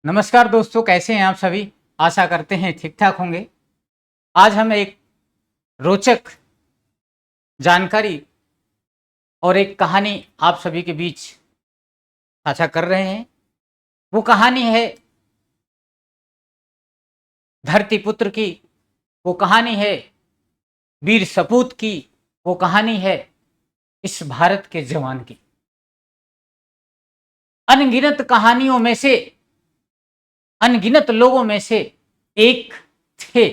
नमस्कार दोस्तों, कैसे हैं आप सभी। आशा करते हैं ठीक ठाक होंगे। आज हम एक रोचक जानकारी और एक कहानी आप सभी के बीच साझा कर रहे हैं। वो कहानी है धरती पुत्र की, वो कहानी है वीर सपूत की, वो कहानी है इस भारत के जवान की। अनगिनत कहानियों में से, अनगिनत लोगों में से एक थे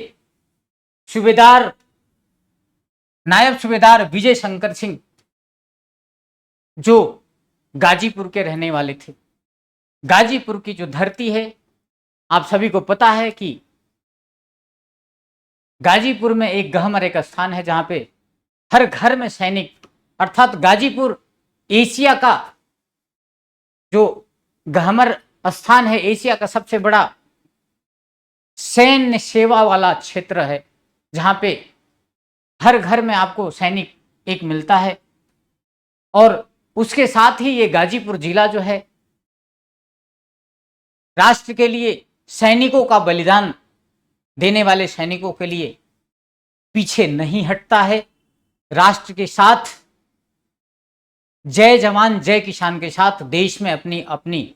सूबेदार, नायब सूबेदार विजय शंकर सिंह, जो गाजीपुर के रहने वाले थे। गाजीपुर की जो धरती है, आप सभी को पता है कि गाजीपुर में एक गहमर एक स्थान है जहां पे हर घर में सैनिक, अर्थात गाजीपुर एशिया का जो गहमर स्थान है, एशिया का सबसे बड़ा सैन्य सेवा वाला क्षेत्र है, जहां पे हर घर में आपको सैनिक एक मिलता है। और उसके साथ ही ये गाजीपुर जिला जो है, राष्ट्र के लिए सैनिकों का बलिदान देने वाले सैनिकों के लिए पीछे नहीं हटता है। राष्ट्र के साथ, जय जवान जय किसान के साथ देश में अपनी अपनी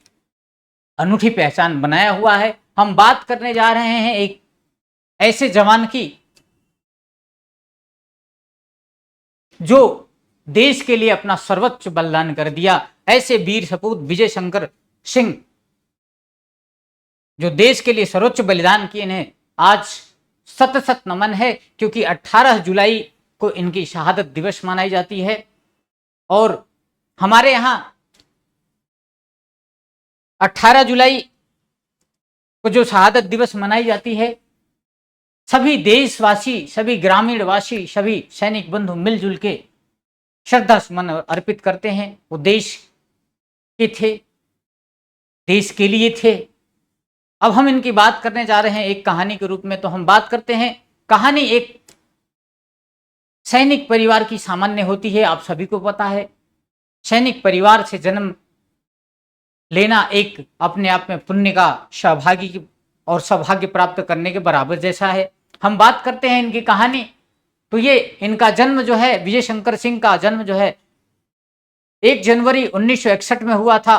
अनूठी पहचान बनाया हुआ है। हम बात करने जा रहे हैं एक ऐसे जवान की जो देश के लिए अपना सर्वोच्च बलिदान कर दिया। ऐसे वीर सपूत विजय शंकर सिंह जो देश के लिए सर्वोच्च बलिदान किए, इन्हें आज सत सत नमन है, क्योंकि 18 जुलाई को इनकी शहादत दिवस मनाई जाती है। और हमारे यहाँ 18 जुलाई को जो शहादत दिवस मनाई जाती है, सभी देशवासी, सभी ग्रामीणवासी, सभी सैनिक बंधु मिलजुल के श्रद्धा सुमन अर्पित करते हैं। वो देश के थे, देश के लिए थे। अब हम इनकी बात करने जा रहे हैं एक कहानी के रूप में। तो हम बात करते हैं, कहानी एक सैनिक परिवार की सामान्य होती है, आप सभी को पता है। सैनिक परिवार से जन्म लेना एक अपने आप में पुण्य का सौभाग्य और सौभाग्य प्राप्त करने के बराबर जैसा है। हम बात करते हैं इनकी कहानी। तो ये इनका जन्म जो है, विजय शंकर सिंह का जन्म जो है 1 जनवरी 1961 में हुआ था।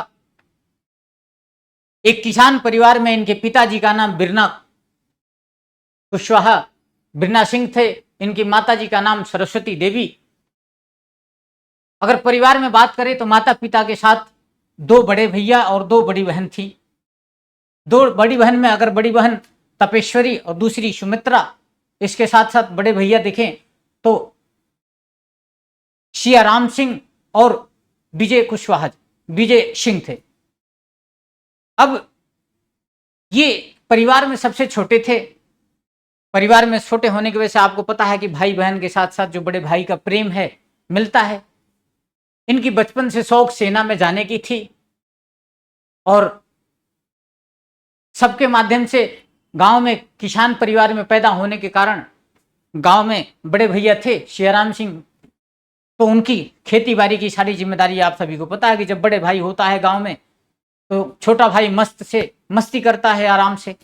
एक किसान परिवार में इनके पिताजी का नाम बिरना कुशवाहा बिरना सिंह थे। इनकी माताजी का नाम सरस्वती देवी। अगर परिवार में बात करें तो माता पिता के साथ 2 बड़े भैया और 2 बड़ी बहन थी। 2 बड़ी बहन में अगर बड़ी बहन तपेश्वरी और दूसरी सुमित्रा, इसके साथ साथ बड़े भैया देखें तो सियाराम सिंह और विजय सिंह थे। अब ये परिवार में सबसे छोटे थे। परिवार में छोटे होने की वजह से आपको पता है कि भाई बहन के साथ साथ जो बड़े भाई का प्रेम है मिलता है। इनकी बचपन से शौक सेना में जाने की थी और सबके माध्यम से गांव में, किसान परिवार में पैदा होने के कारण गांव में बड़े भैया थे सियाराम सिंह, तो उनकी खेती बाड़ी की सारी जिम्मेदारी आप सभी को पता है कि जब बड़े भाई होता है गांव में तो छोटा भाई मस्ती करता है आराम से।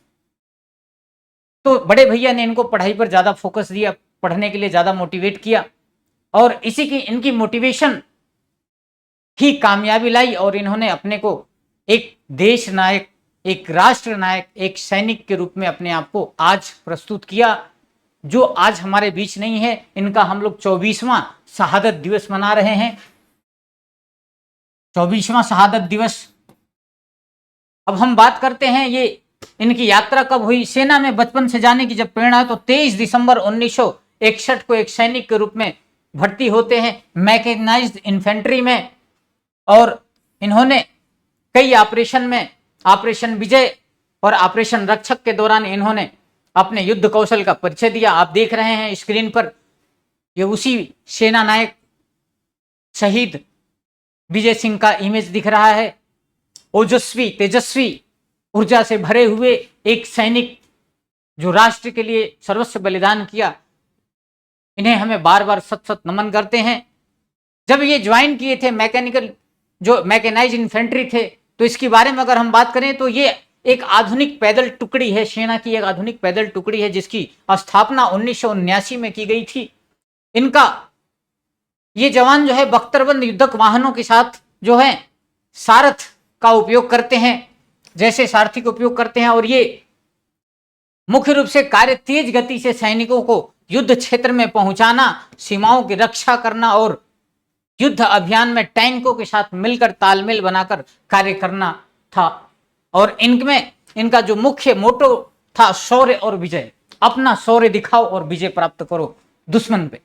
तो बड़े भैया ने इनको पढ़ाई पर ज़्यादा फोकस दिया, पढ़ने के लिए ज़्यादा मोटिवेट किया और इसी की इनकी मोटिवेशन ही कामयाबी लाई और इन्होंने अपने को एक देश नायक, एक राष्ट्र नायक, एक सैनिक के रूप में अपने आप को आज प्रस्तुत किया, जो आज हमारे बीच नहीं है। इनका हम लोग 24वां शहादत दिवस मना रहे हैं, 24वां शहादत दिवस। अब हम बात करते हैं ये इनकी यात्रा कब हुई। सेना में बचपन से जाने की जब प्रेरणा है तो 23 दिसंबर 1961 को एक सैनिक के रूप में भर्ती होते हैं मैकेनाइज्ड इन्फेंट्री में। और इन्होंने कई ऑपरेशन में, ऑपरेशन विजय और ऑपरेशन रक्षक के दौरान इन्होंने अपने युद्ध कौशल का परिचय दिया। आप देख रहे हैं स्क्रीन पर, ये उसी सेना नायक शहीद विजय सिंह का इमेज दिख रहा है। ओजस्वी, तेजस्वी, ऊर्जा से भरे हुए एक सैनिक जो राष्ट्र के लिए सर्वस्व बलिदान किया। इन्हें हमें बार बार सत सत नमन करते हैं। जब ये ज्वाइन किए थे मैकेनाइज इन्फेंट्री थे, तो इसके बारे में अगर हम बात करें तो ये एक आधुनिक पैदल टुकड़ी है, सेना की एक आधुनिक पैदल टुकड़ी है जिसकी स्थापना 1979 में की गई थी। इनका ये जवान जो है बख्तरबंद युद्धक वाहनों के साथ जो है सारथ का उपयोग करते हैं, जैसे सारथी का उपयोग करते हैं, और ये मुख्य रूप से कार्य तेज गति से सैनिकों को युद्ध क्षेत्र में पहुंचाना, सीमाओं की रक्षा करना और युद्ध अभियान में टैंकों के साथ मिलकर तालमेल बनाकर कार्य करना था। और इनमें इनका जो मुख्य मोटो था शौर्य और विजय, अपना शौर्य दिखाओ और विजय प्राप्त करो दुश्मन पे।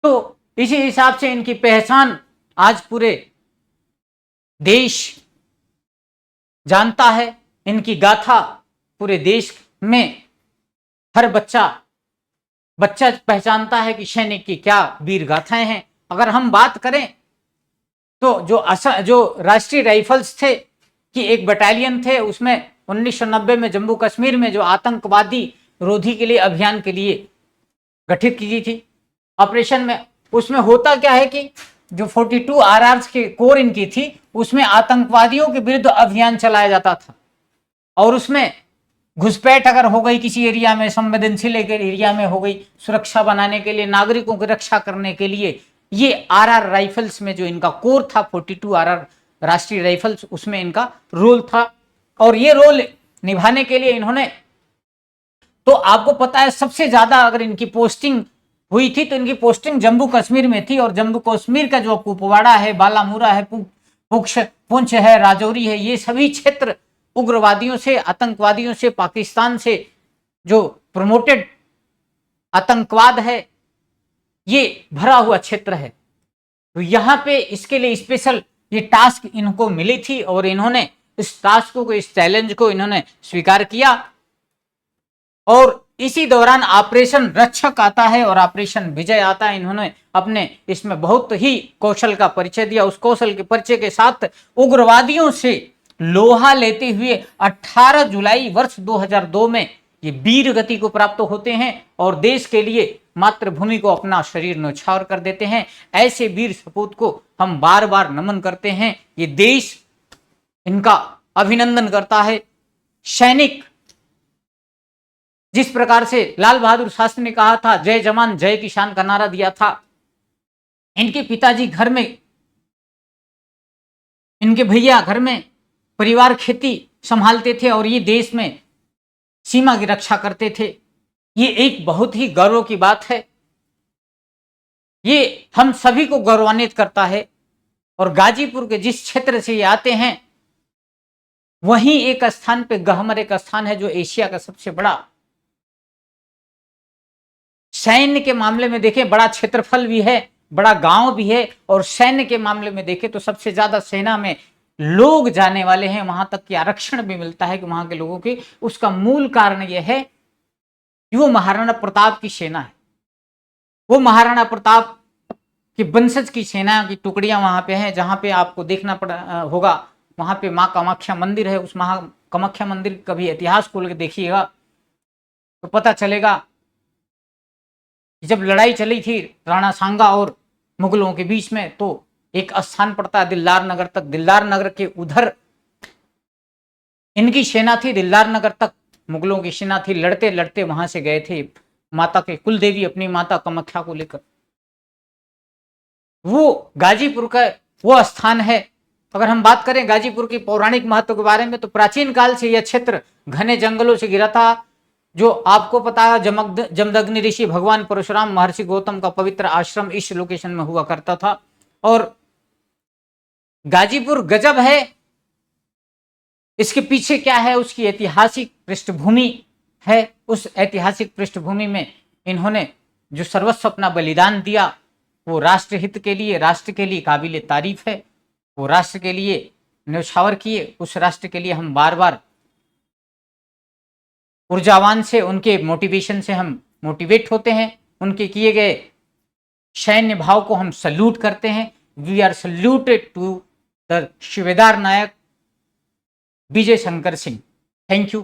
तो इसी हिसाब से इनकी पहचान आज पूरे देश जानता है, इनकी गाथा पूरे देश में हर बच्चा पहचानता है कि सैनिक की क्या वीर गाथाएं हैं। अगर हम बात करें तो जो राष्ट्रीय राइफल्स थे कि एक बटालियन थे, उसमें 1990 में जम्मू कश्मीर में जो आतंकवादी रोधी के लिए अभियान के लिए गठित की गई थी ऑपरेशन में, उसमें होता क्या है कि जो 42 RRs की कोर इनकी थी, उसमें आतंकवादियों के विरुद्ध अभियान चलाया जाता था। और उसमें घुसपैठ अगर हो गई किसी एरिया में, संवेदनशील एरिया में हो गई, सुरक्षा बनाने के लिए, नागरिकों की रक्षा करने के लिए, ये RR राइफल्स में जो इनका कोर था 42 RR राष्ट्रीय राइफल्स, उसमें इनका रोल था। और ये रोल निभाने के लिए इन्होंने, तो आपको पता है सबसे ज्यादा अगर इनकी पोस्टिंग हुई थी तो इनकी पोस्टिंग जम्मू कश्मीर में थी। और जम्मू कश्मीर का जो कुपवाड़ा है, बालामुरा है, पुंछ है, राजौरी है, ये सभी क्षेत्र उग्रवादियों से, आतंकवादियों से, पाकिस्तान से जो प्रमोटेड आतंकवाद है, ये भरा हुआ क्षेत्र है। तो यहां पे इसके लिए स्पेशल ये टास्क इनको मिली थी और इन्होंने इस टास्क को, इस चैलेंज को इन्होंने स्वीकार किया। और इसी दौरान ऑपरेशन रक्षक आता है और ऑपरेशन विजय आता है। इन्होंने अपने इसमें बहुत ही कौशल का परिचय दिया। उस कौशल के परिचय के साथ उग्रवादियों से लोहा लेते हुए 18 जुलाई वर्ष 2002 में ये वीर गति को प्राप्त होते हैं और देश के लिए, मातृभूमि को अपना शरीर न्यौछावर कर देते हैं। ऐसे वीर सपूत को हम बार बार नमन करते हैं। ये देश इनका अभिनंदन करता है। सैनिक, जिस प्रकार से लाल बहादुर शास्त्री ने कहा था जय जवान जय किसान का नारा दिया था, इनके पिताजी घर में, इनके भैया घर में परिवार खेती संभालते थे और ये देश में सीमा की रक्षा करते थे। ये एक बहुत ही गौरव की बात है। ये हम सभी को गौरवान्वित करता है। और गाजीपुर के जिस क्षेत्र से ये आते हैं, वहीं एक स्थान पे गहमर एक स्थान है जो एशिया का सबसे बड़ा, सैन्य के मामले में देखें बड़ा क्षेत्रफल भी है, बड़ा गांव भी है, और सैन्य के मामले में देखें तो सबसे ज्यादा सेना में लोग जाने वाले हैं। वहां तक कि आरक्षण भी मिलता है कि वहां के लोगों की। उसका मूल कारण यह है कि वो महाराणा प्रताप की सेना है। वो महाराणा प्रताप की वंशज की सेना की टुकड़ियां वहां पे हैं। जहां पे आपको देखना होगा, वहां पे मां कामाख्या मंदिर है। उस मां कामाख्या मंदिर कभी इतिहास खोल के देखिएगा तो पता चलेगा जब लड़ाई चली थी राणा सांगा और मुगलों के बीच में, तो एक स्थान पड़ता है दिलदार नगर तक। दिलदार नगर के उधर इनकी सेना थी, दिलदार नगर तक मुगलों की सेना थी। लड़ते लड़ते वहां से गए थे माता के कुल देवी, अपनी माता कामाख्या को लेकर। वो गाजीपुर का वो स्थान है। अगर हम बात करें गाजीपुर की पौराणिक महत्व के बारे में, तो प्राचीन काल से यह क्षेत्र घने जंगलों से घिरा था। जो आपको पता है जमदग्नि ऋषि भगवान परशुराम महर्षि गौतम का पवित्र आश्रम इस लोकेशन में हुआ करता था। और गाजीपुर गजब है। इसके पीछे क्या है, उसकी ऐतिहासिक पृष्ठभूमि है। उस ऐतिहासिक पृष्ठभूमि में इन्होंने जो सर्वस्व अपना बलिदान दिया, वो राष्ट्रहित के लिए, राष्ट्र के लिए काबिल तारीफ है। वो राष्ट्र के लिए न्यौछावर किए। उस राष्ट्र के लिए हम बार बार ऊर्जावान से, उनके मोटिवेशन से हम मोटिवेट होते हैं। उनके किए गए सैन्य भाव को हम सल्यूट करते हैं। We are saluted to the Subedar Naik Vijay Shankar Singh. Thank you.